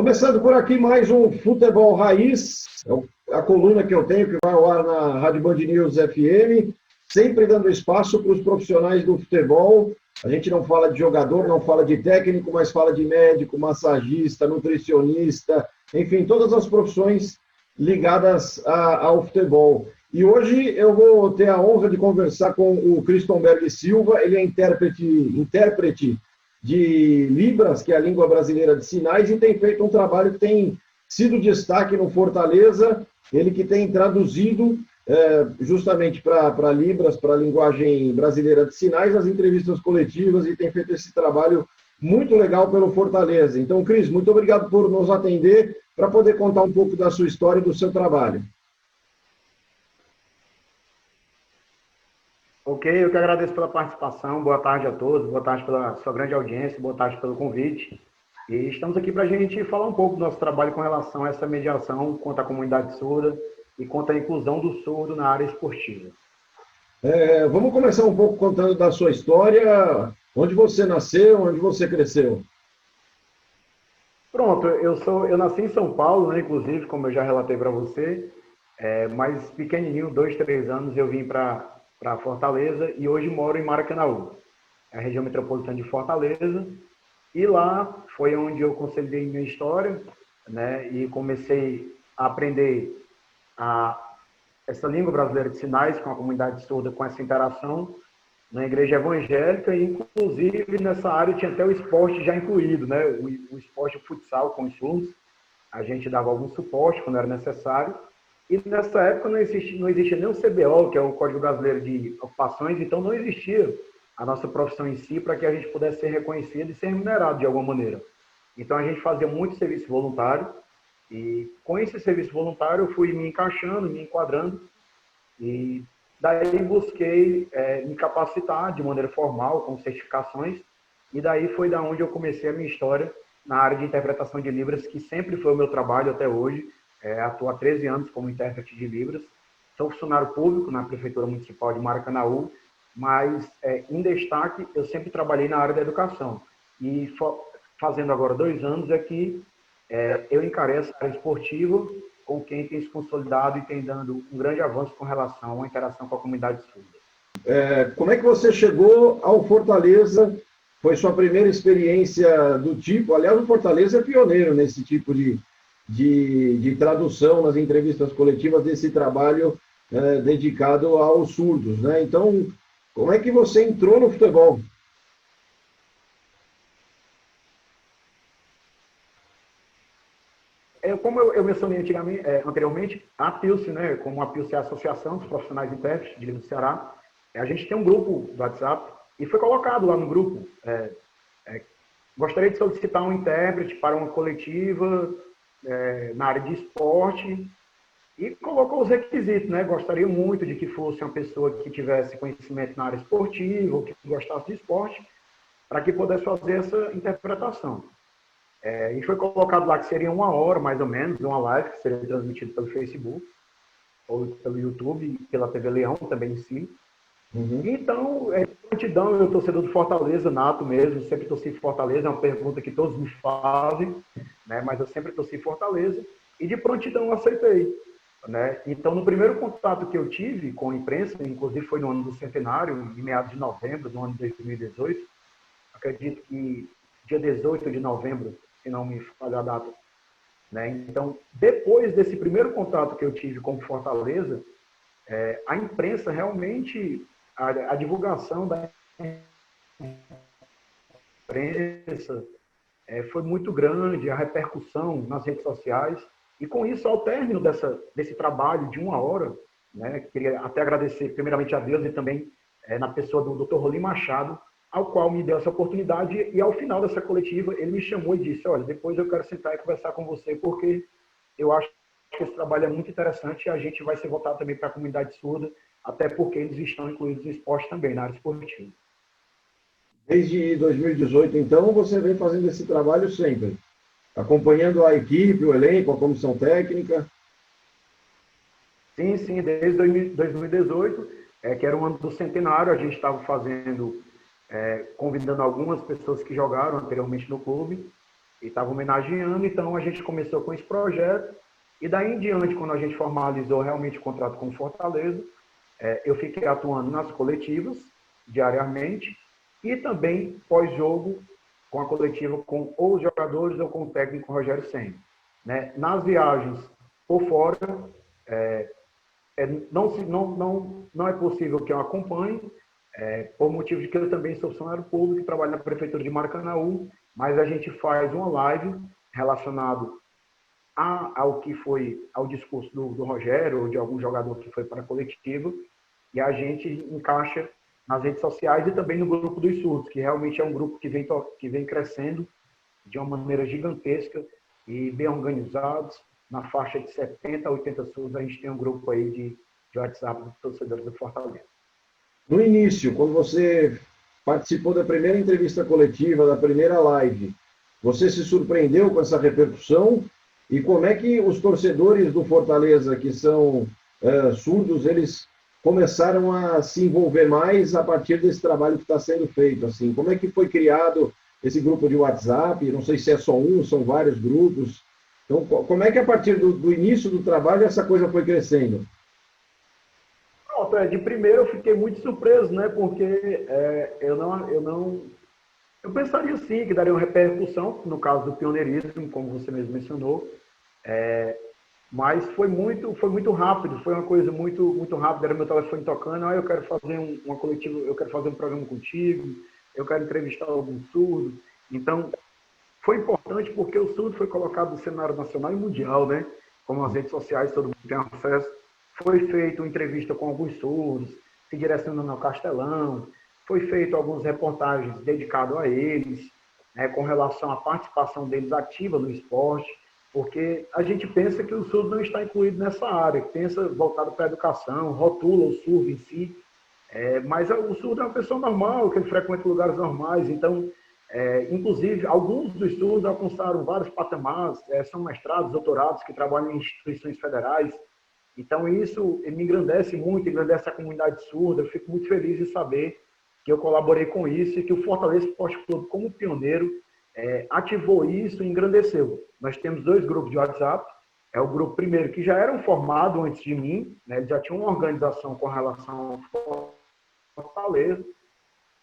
Começando por aqui mais um Futebol Raiz, a coluna que eu tenho, que vai ao ar na Rádio Band News FM, sempre dando espaço para os profissionais do futebol. A gente não fala de jogador, não fala de técnico, mas fala de médico, massagista, nutricionista, enfim, todas as profissões ligadas ao futebol. E hoje eu vou ter a honra de conversar com o Cristonberg Silva. Ele é intérprete de Libras, que é a língua brasileira de sinais, e tem feito um trabalho que tem sido destaque no Fortaleza. Ele que tem traduzido justamente para Libras, para a linguagem brasileira de sinais, as entrevistas coletivas, e tem feito esse trabalho muito legal pelo Fortaleza. Então, Cris, muito obrigado por nos atender, para poder contar um pouco da sua história e do seu trabalho. Ok, eu que agradeço pela participação. Boa tarde a todos, boa tarde pela sua grande audiência, boa tarde pelo convite. E estamos aqui para a gente falar um pouco do nosso trabalho com relação a essa mediação contra a comunidade surda e contra a inclusão do surdo na área esportiva. Vamos começar um pouco contando da sua história, onde você nasceu, onde você cresceu. Pronto, eu nasci em São Paulo, né, inclusive, como eu já relatei para você, mas pequenininho, 2, 3 anos, eu vim para Fortaleza e hoje moro em Maracanaú, a região metropolitana de Fortaleza, e lá foi onde eu consolidei minha história, né, e comecei a aprender essa língua brasileira de sinais com a comunidade surda, com essa interação na igreja evangélica, e inclusive nessa área tinha até o esporte já incluído, né, o esporte futsal com os surdos. A gente dava algum suporte quando era necessário. E nessa época não existia nem o CBO, que é o Código Brasileiro de Ocupações, então não existia a nossa profissão em si para que a gente pudesse ser reconhecido e ser remunerado de alguma maneira. Então a gente fazia muito serviço voluntário, e com esse serviço voluntário eu fui me encaixando, me enquadrando, e daí busquei me capacitar de maneira formal, com certificações, e daí foi da onde eu comecei a minha história na área de interpretação de Libras, que sempre foi o meu trabalho até hoje. Atuo há 13 anos como intérprete de Libras. Sou funcionário público na Prefeitura Municipal de Maracanaú, mas, em destaque, eu sempre trabalhei na área da educação. E fazendo agora 2 anos é que eu encarei essa área esportiva com quem tem se consolidado e tem dando um grande avanço com relação à interação com a comunidade surda. Como é que você chegou ao Fortaleza? Foi sua primeira experiência do tipo? Aliás, o Fortaleza é pioneiro nesse tipo de tradução nas entrevistas coletivas desse trabalho dedicado aos surdos, né? Então, como é que você entrou no futebol? Como eu mencionei anteriormente, a PILCE, né, como a PILCE é a Associação dos Profissionais Intérpretes de Língua do Ceará, a gente tem um grupo do WhatsApp e foi colocado lá no grupo. Gostaria de solicitar um intérprete para uma coletiva na área de esporte, e colocou os requisitos, né? Gostaria muito de que fosse uma pessoa que tivesse conhecimento na área esportiva, ou que gostasse de esporte, para que pudesse fazer essa interpretação. E foi colocado lá que seria 1 hora, mais ou menos, uma live que seria transmitida pelo Facebook, ou pelo YouTube, e pela TV Leão também em si. Uhum. Então, prontidão, eu torcedor do Fortaleza, nato mesmo, sempre torci Fortaleza, é uma pergunta que todos me fazem, né? Mas eu sempre torci Fortaleza, e de prontidão eu aceitei. Né? Então, no primeiro contato que eu tive com a imprensa, inclusive foi no ano do centenário, em meados de novembro do ano de 2018, acredito que dia 18 de novembro, se não me falha a data. Né? Então, depois desse primeiro contato que eu tive com Fortaleza, a imprensa realmente, a divulgação da imprensa foi muito grande, a repercussão nas redes sociais. E com isso, ao término desse trabalho de 1 hora, né, queria até agradecer primeiramente a Deus e também na pessoa do Dr. Rolim Machado, ao qual me deu essa oportunidade, e ao final dessa coletiva ele me chamou e disse: olha, depois eu quero sentar e conversar com você, porque eu acho que esse trabalho é muito interessante e a gente vai se voltar também para a comunidade surda, até porque eles estão incluídos no esporte também, na área esportiva. Desde 2018, então, você vem fazendo esse trabalho sempre, acompanhando a equipe, o elenco, a comissão técnica? Sim, desde 2018, que era o ano do centenário, a gente estava fazendo, convidando algumas pessoas que jogaram anteriormente no clube, e estava homenageando, então a gente começou com esse projeto, e daí em diante, quando a gente formalizou realmente o contrato com o Fortaleza, eu fiquei atuando nas coletivas, diariamente, e também pós-jogo, com a coletiva com ou os jogadores ou com o técnico Rogério Ceni. Né? Nas viagens por fora, não é possível que eu acompanhe, por motivo de que eu também sou funcionário público e trabalho na Prefeitura de Maracanaú, mas a gente faz uma live relacionado ao discurso do Rogério ou de algum jogador que foi para a coletiva, e a gente encaixa nas redes sociais e também no grupo dos surdos, que realmente é um grupo que vem crescendo de uma maneira gigantesca e bem organizados. Na faixa de 70 a 80 surdos, a gente tem um grupo aí de WhatsApp dos torcedores do Fortaleza. No início, quando você participou da primeira entrevista coletiva, da primeira live, você se surpreendeu com essa repercussão? E como é que os torcedores do Fortaleza, que são surdos, eles começaram a se envolver mais a partir desse trabalho que está sendo feito? Assim, como é que foi criado esse grupo de WhatsApp? Não sei se é só um, são vários grupos. Então, como é que a partir do início do trabalho essa coisa foi crescendo? Pronto, de primeiro eu fiquei muito surpreso, né? Porque eu pensaria sim que daria uma repercussão, no caso do pioneirismo, como você mesmo mencionou, mas foi muito rápido, foi uma coisa muito rápida, era meu telefone tocando, eu quero fazer uma coletiva, eu quero fazer um programa contigo, eu quero entrevistar algum surdo. Então, foi importante porque o surdo foi colocado no cenário nacional e mundial, né? Como as redes sociais, todo mundo tem acesso. Foi feita uma entrevista com alguns surdos, se direcionando ao Castelão, foi feito algumas reportagens dedicadas a eles, né, com relação à participação deles ativa no esporte, porque a gente pensa que o surdo não está incluído nessa área, pensa voltado para a educação, rotula o surdo em si, mas o surdo é uma pessoa normal, que ele frequenta lugares normais, então, inclusive, alguns dos surdos alcançaram vários patamares, são mestrados, doutorados, que trabalham em instituições federais. Então, isso me engrandece muito, engrandece a comunidade surda. Eu fico muito feliz em saber que eu colaborei com isso e que o Fortaleza Esporte Clube, como pioneiro, ativou isso e engrandeceu. Nós temos 2 grupos de WhatsApp. É o grupo primeiro, que já eram formados antes de mim, né? Eles já tinham uma organização com relação ao Fortaleza,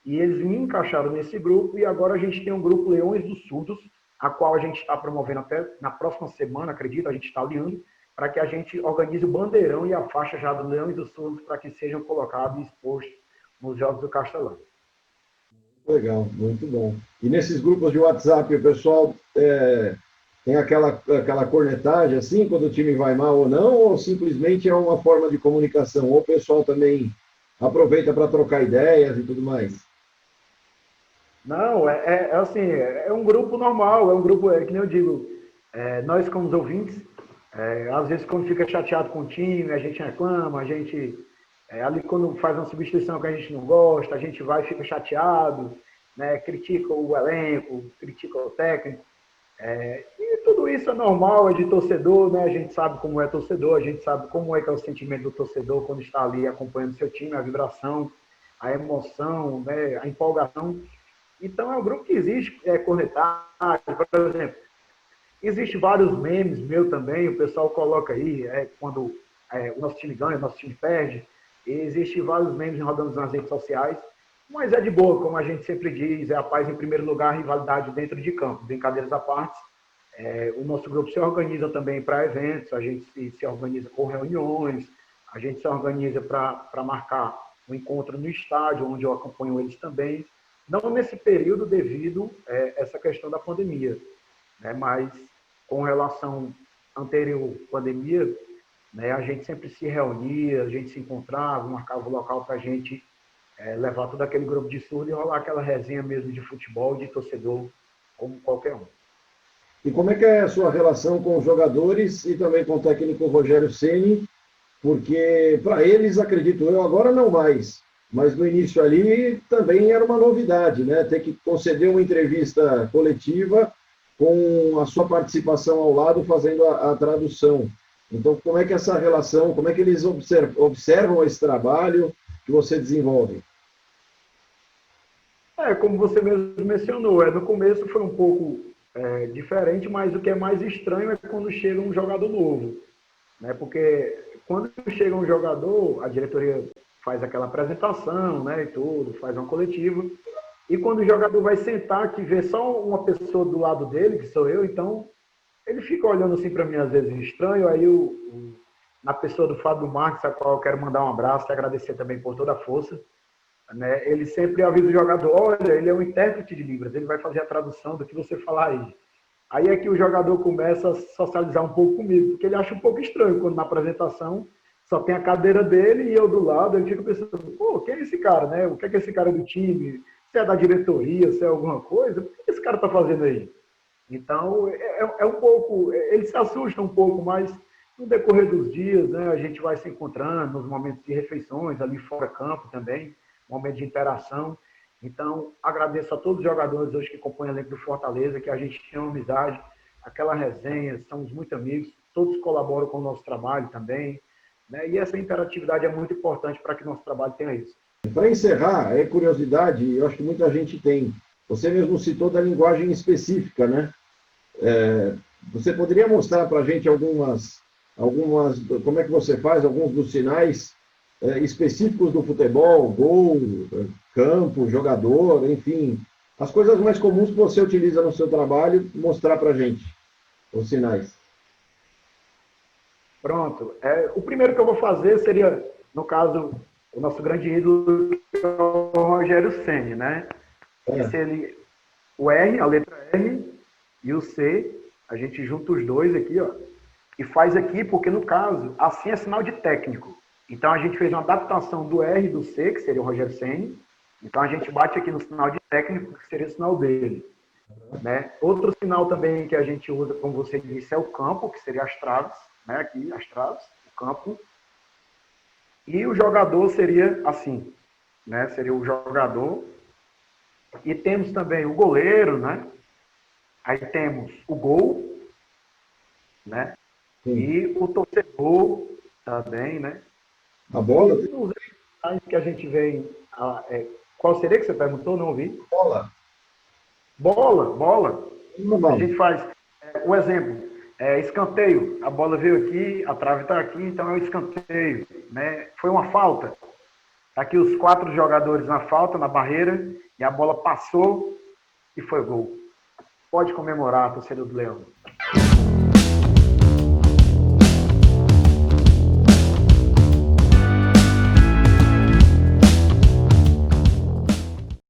e eles me encaixaram nesse grupo, e agora a gente tem um grupo Leões dos Surdos, a qual a gente está promovendo até na próxima semana, acredito, a gente está alinhando, para que a gente organize o bandeirão e a faixa já do Leões dos Surdos para que sejam colocados e expostos nos Jogos do Castelão. Legal, muito bom. E nesses grupos de WhatsApp, o pessoal tem aquela cornetagem assim, quando o time vai mal ou não, ou simplesmente é uma forma de comunicação? Ou o pessoal também aproveita para trocar ideias e tudo mais? Não, assim, é um grupo normal, é um grupo, que nem eu digo, nós como os ouvintes, às vezes quando fica chateado com o time, a gente reclama, a gente, ali quando faz uma substituição que a gente não gosta, a gente vai e fica chateado, né, critica o elenco, critica o técnico, e tudo isso é normal, é de torcedor, né, a gente sabe como é torcedor, a gente sabe como é que é o sentimento do torcedor quando está ali acompanhando seu time, a vibração, a emoção, né, a empolgação. Então, é um grupo que existe cornetagem, por exemplo. Existem vários memes meu também, o pessoal coloca aí, quando o nosso time ganha, o nosso time perde. Existem vários memes rodando nas redes sociais, mas é de boa, como a gente sempre diz, é a paz em primeiro lugar, a rivalidade dentro de campo. Brincadeiras à parte, o nosso grupo se organiza também para eventos, a gente se organiza com reuniões, a gente se organiza para marcar um encontro no estádio, onde eu acompanho eles também. Não nesse período devido a essa questão da pandemia, né? Mas com relação anterior à pandemia, né, a gente sempre se reunia, a gente se encontrava, marcava o local para a gente levar todo aquele grupo de surdo e rolar aquela resenha mesmo de futebol, de torcedor, como qualquer um. E como é que é a sua relação com os jogadores e também com o técnico Rogério Ceni? Porque para eles, acredito eu, agora não mais, mas no início ali também era uma novidade, né? Ter que conceder uma entrevista coletiva com a sua participação ao lado fazendo a tradução. Então, como é que essa relação, como é que eles observam esse trabalho que você desenvolve? Como você mesmo mencionou, no começo foi um pouco diferente, mas o que é mais estranho é quando chega um jogador novo, né? Porque quando chega um jogador, a diretoria faz aquela apresentação, né, e tudo, faz uma coletiva, e quando o jogador vai sentar, que vê só uma pessoa do lado dele, que sou eu, então ele fica olhando assim para mim às vezes estranho, aí na pessoa do Fábio Marques, a qual eu quero mandar um abraço e agradecer também por toda a força, né? Ele sempre avisa o jogador, olha, ele é um intérprete de Libras, ele vai fazer a tradução do que você falar aí. Aí é que o jogador começa a socializar um pouco comigo, porque ele acha um pouco estranho quando na apresentação só tem a cadeira dele e eu do lado, ele fica pensando, pô, quem é esse cara, né? O que é esse cara do time? Se é da diretoria, se é alguma coisa, o que esse cara tá fazendo aí? Então, é um pouco, ele se assusta um pouco, mas no decorrer dos dias, né, a gente vai se encontrando nos momentos de refeições, ali fora campo também, momento de interação. Então, agradeço a todos os jogadores hoje que compõem o elenco do Fortaleza, que a gente tem uma amizade, aquela resenha, somos muito amigos, todos colaboram com o nosso trabalho também, né, e essa interatividade é muito importante para que nosso trabalho tenha isso. Para encerrar, é curiosidade, eu acho que muita gente tem. Você mesmo citou da linguagem específica, né? Você poderia mostrar para a gente algumas, como é que você faz, alguns dos sinais específicos do futebol, gol, campo, jogador, enfim, as coisas mais comuns que você utiliza no seu trabalho, mostrar para a gente os sinais. Pronto. O primeiro que eu vou fazer seria, no caso, o nosso grande ídolo, que é o Rogério Ceni, né? O R, a letra R, e o C, a gente junta os dois aqui, ó, e faz aqui, porque no caso, assim é sinal de técnico. Então a gente fez uma adaptação do R e do C, que seria o Rogério Ceni. Então a gente bate aqui no sinal de técnico, que seria o sinal dele. Né? Outro sinal também que a gente usa, como você disse, é o campo, que seria as traves, né? Aqui, as traves, o campo. E o jogador seria assim, né? Seria o jogador. E temos também o goleiro, né? Aí temos o gol, né? Sim. E o torcedor também, né? A bola? E os sinais que a gente vê. Qual seria que você perguntou? Não ouvi. Bola. Bola. A gente faz o exemplo. Escanteio. A bola veio aqui, a trave está aqui, então é o escanteio. Né? Foi uma falta. Está aqui os 4 jogadores na falta, na barreira, e a bola passou e foi gol. Pode comemorar, torcedor do Leão.